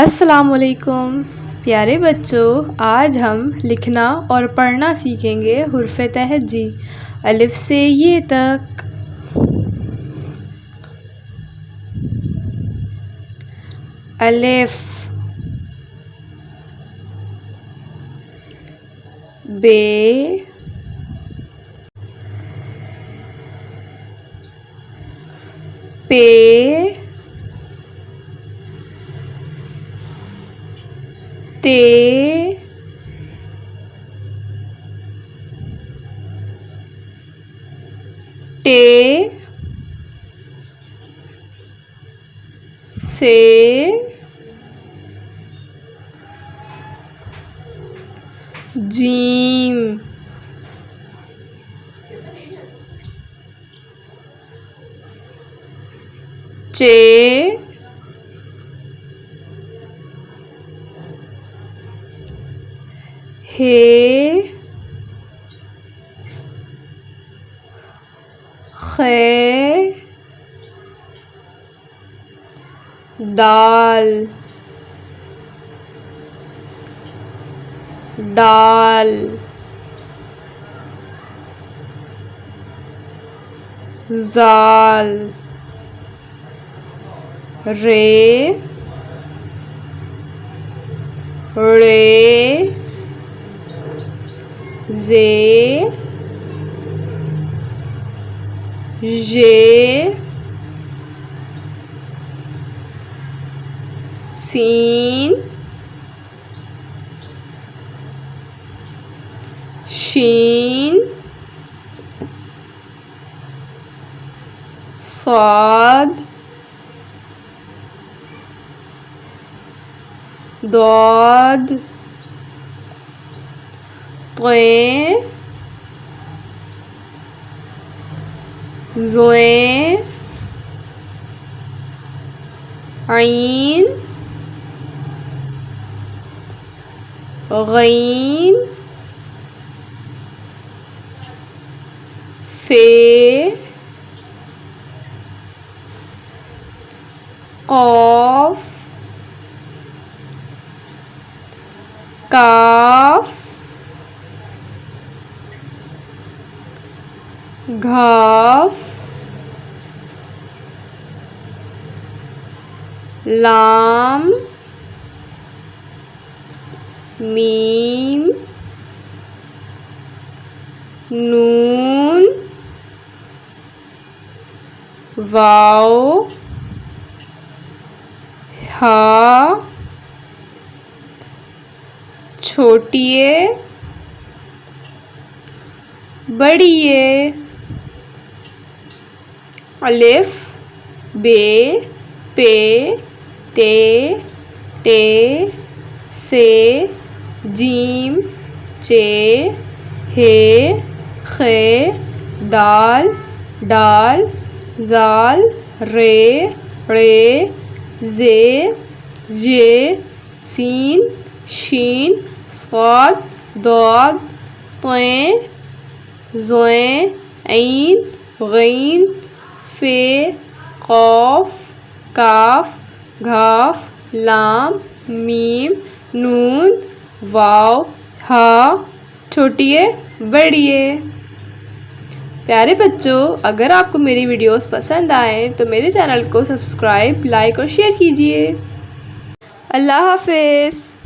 अस्सलामुअलैकुम प्यारे बच्चों, आज हम लिखना और पढ़ना सीखेंगे हुर्फ़े तहज्जी अलिफ से ये तक। अलिफ, बे, पे, ते, टे, से, जीम, चे, हे, खे, दाल, डाल, जाल, रे, रे, जे, जे, सीन, शीन, स्वाद, दौद, त्वे, ज़ोए, ऐन, गैन, फे, कौफ, काफ, घाफ, लाम, मीम, नून, वाव, हा, छोटिए, बड़िए, अलिफ, बे, पे, ते, टे, से, जीम, चे, हे, खे, दाल, डाल, जाल, रे, रे, जे, जे, सीन, शीन, स्वाद, दौद, त्वे, ज़ोए, ऐन, गैन, फे, कौफ, काफ, घाफ, लाम, मीम, नून, वाव, हा, छोटिए, बड़िए। प्यारे बच्चों, अगर आपको मेरी वीडियोस पसंद आए तो मेरे चैनल को सब्सक्राइब, लाइक और शेयर कीजिए। अल्लाह हाफ़िज़।